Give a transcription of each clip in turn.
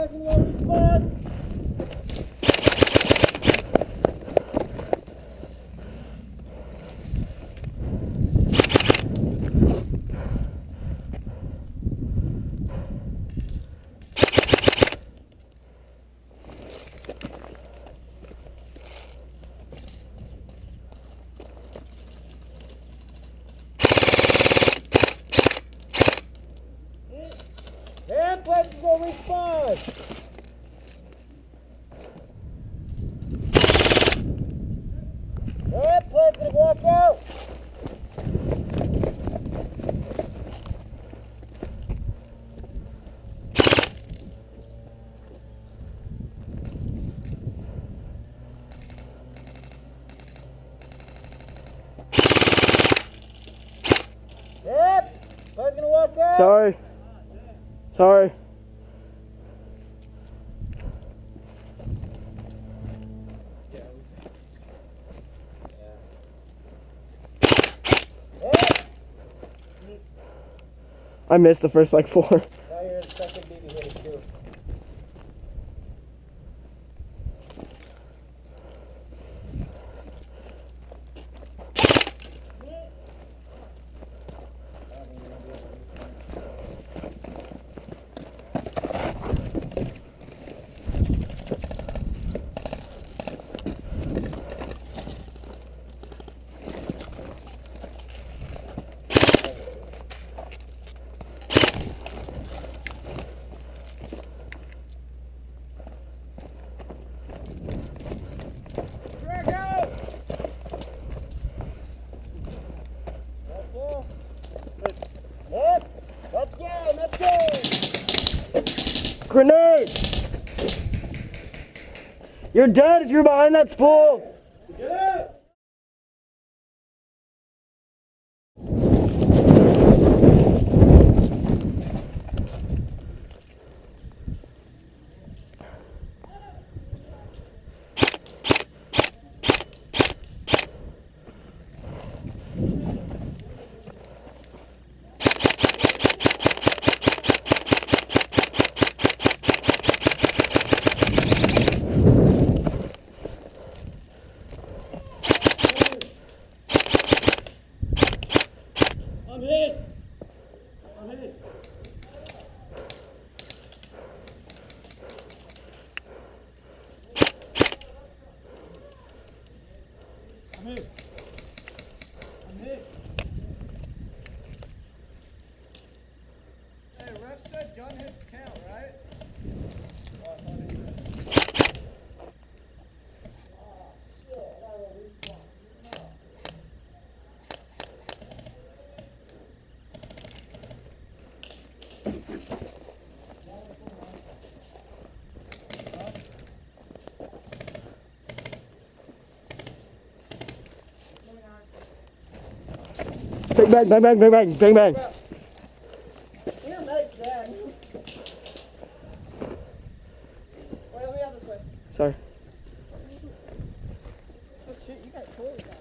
person will respond. That person will respond. That person walk out. Yep, person walk out. Sorry. Sorry. I missed the first like 4. Now you're the second BB hit it too. Let's go! Grenade! You're dead if you're behind that spool! Yeah. I'm hit. I'm hit. I'm hit. I'm hit. Hey, ref said gun hits count, right? Bang bang bang bang bang bang bang bang. You're make that. Wait, let me have this way. Sorry. Oh shit, you got toys out.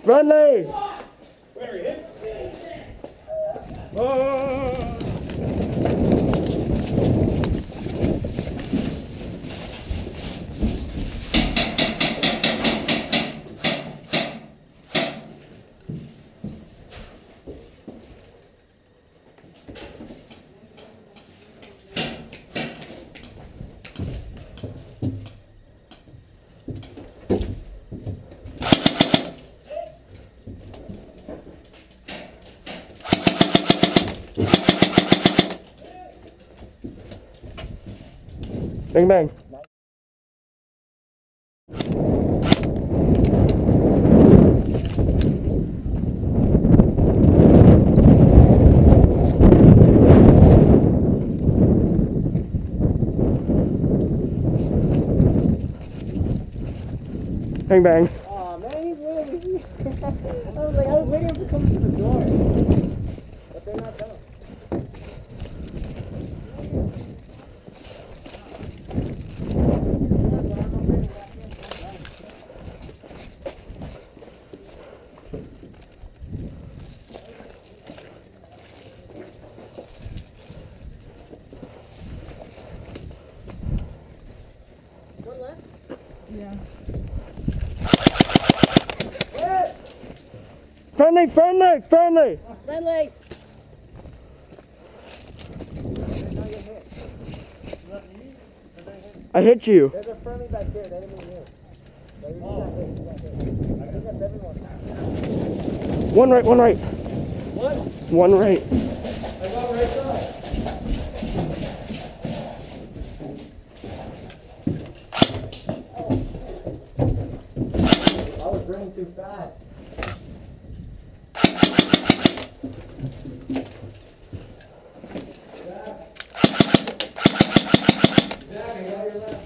Run, Lee! Where are you? Oh. Bang bang. Bang bang. Aw, man, he's really. I was waiting for him to come to the door. But they're not done. One left? Yeah. Friendly, friendly, friendly. Friendly. I hit you. There's a friendly back there. That didn't mean you. So you got hit. You got hit. I think that's everyone. One right, one right. What? One right. I got right side. I was running too fast. Jack, I got your left.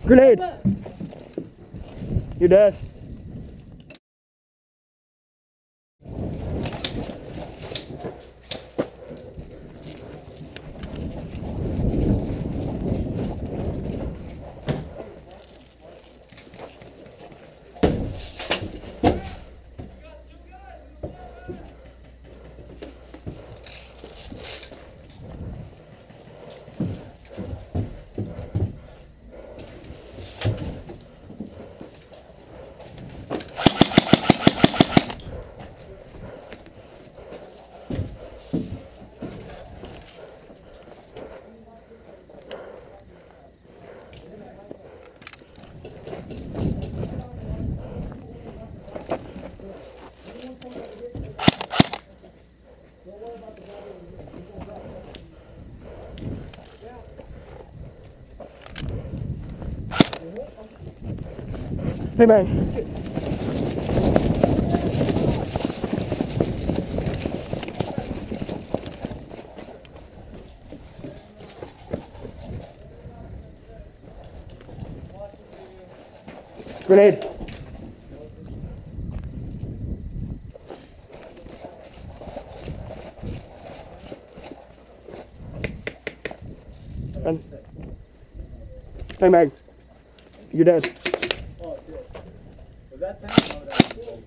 Grenade. You're dead. Hey man. Grenade. And bang bang. You're dead. Oh, shit. Was that thing? Oh, that was cool.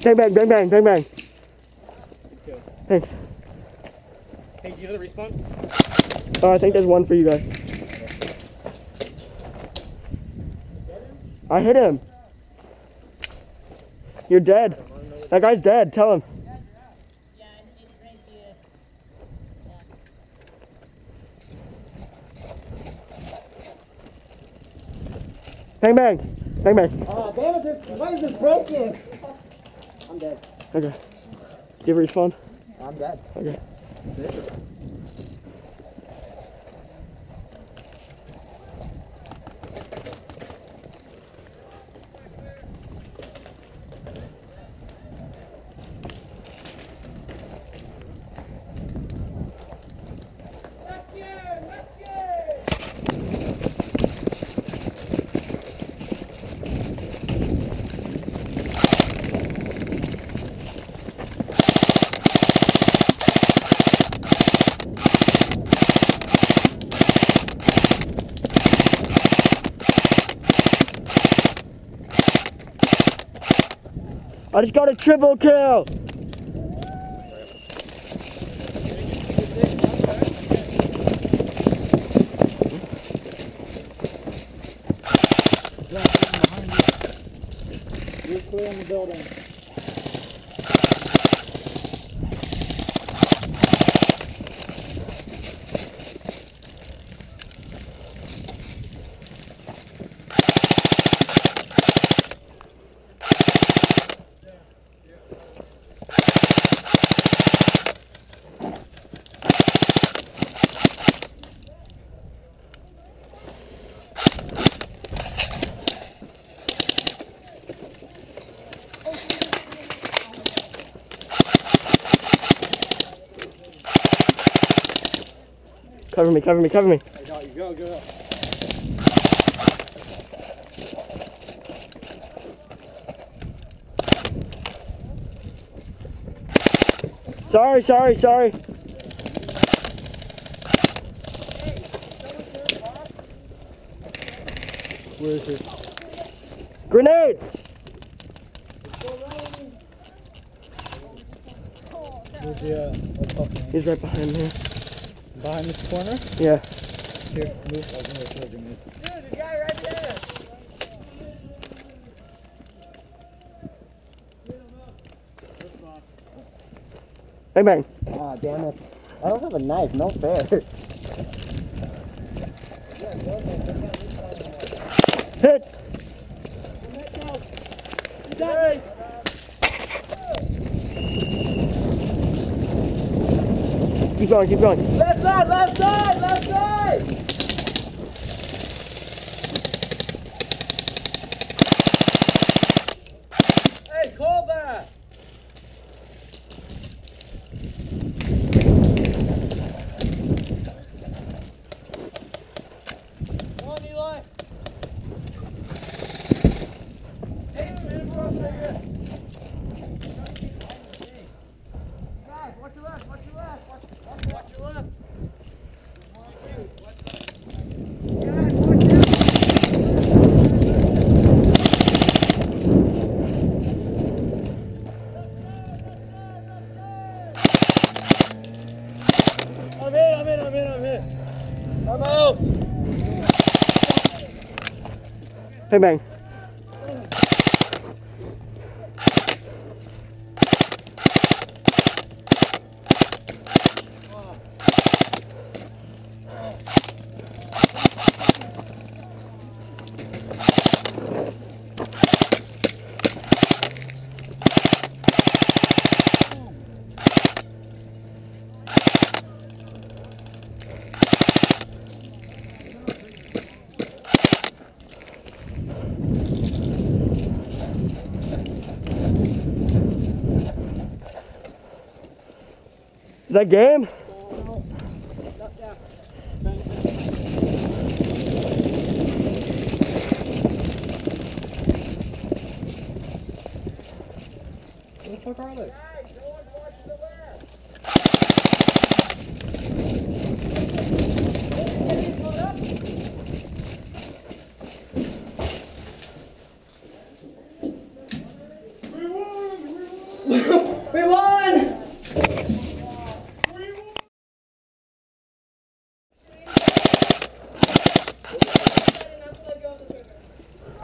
Bang bang, bang bang, bang bang. Okay. Thanks. Hey, do you have the respawn? Oh, I think there's one for you guys. I hit him. You're dead. That guy's dead. Tell him. Bang bang. Bang bang. Oh, damn it. Why is this broken? I'm dead. Okay. Do you respawn? I'm dead. Okay. I just got a triple kill. You're clear in the building. Cover me, cover me, cover me. I got you. Go, go. Sorry, sorry, sorry. Where is it? Grenade! Where's the, what's up? He's right behind me. Behind this corner? Yeah. Here, move. I was gonna kill me. Dude, the guy right there. Bang, bang. Ah, damn it. I don't have a knife, no fair. Hit! Hey. Keep going, keep going. Left side, left side, left side. Hey, call that. Come on, Eli. Hey, man, cross right here. Guys, watch your left, watch your left, watch your left. Guys, watch out. I'm in. I'm out. Bang, bang. Is that game? Where the fuck are they? We won!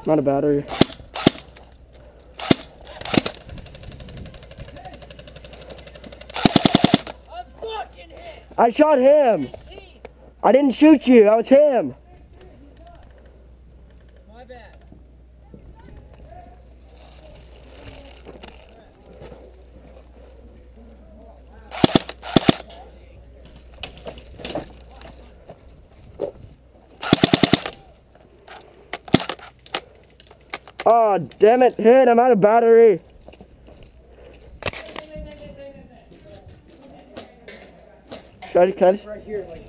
Not a battery. I'm fucking hit! I shot him. I didn't shoot you. That was him. My bad. Oh, damn it. Hit. I'm out of battery. Try to catch. Right here, like.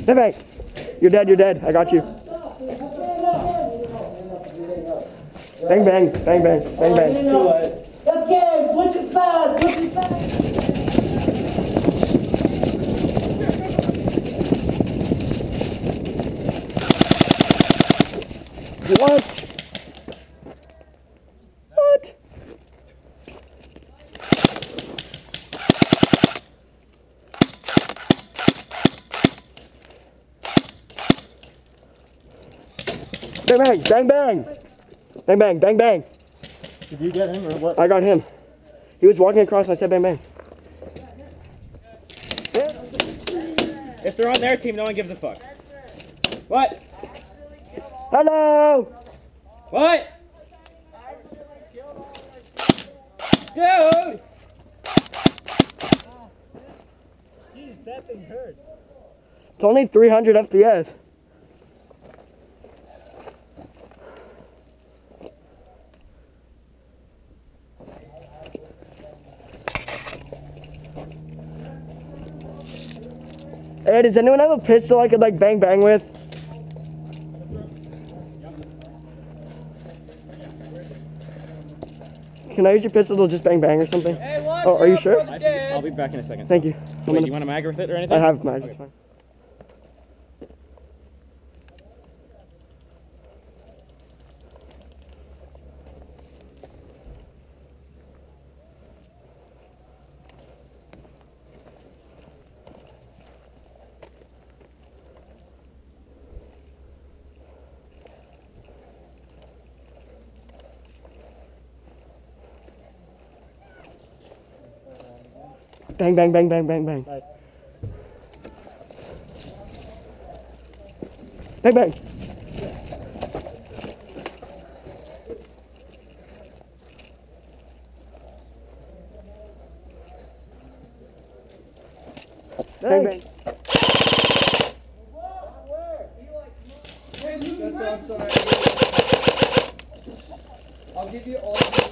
Bang, bang. You're dead. You're dead. I got you. Bang, bang. Bang, bang. Bang, bang. Let's get switch it fast, switch it fast. What? Bang bang, bang bang. Bang bang, bang bang. Did you get him or what? I got him. He was walking across and I said bang bang. If they're on their team, no one gives a fuck. What? Hello! What? Dude! Jeez, that thing hurts. It's only 300 FPS. Hey, does anyone have a pistol I could like bang bang with? Can I use your pistol to just bang bang or something? Hey, watch Oh, are you out sure? for the dead. I'll be back in a second. Thank you. Wait, do you want a mag with it or anything? I have mags, it's fine. Bang, bang, bang, bang, bang, bang. Nice. Bang, bang. Bang, bang. I'll give you all the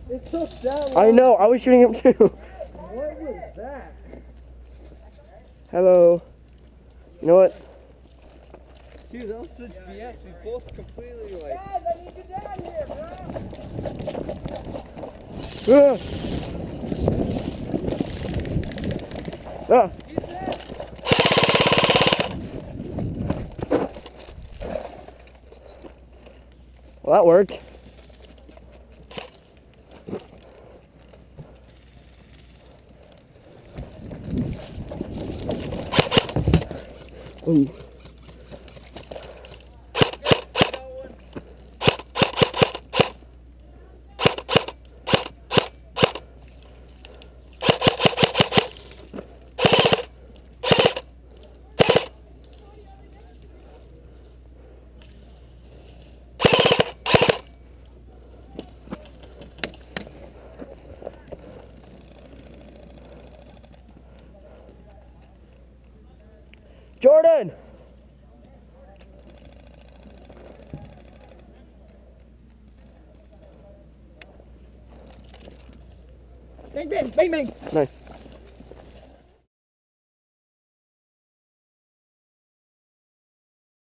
It took that long. I know, I was shooting him too. What was that? Hello. You know what? Dude, that was such BS. We both completely like. Guys, I need you down here, bro. Ah. Ah. Well, that worked. Ooh. Jordan! Bang, bang, bang, bang. Nice.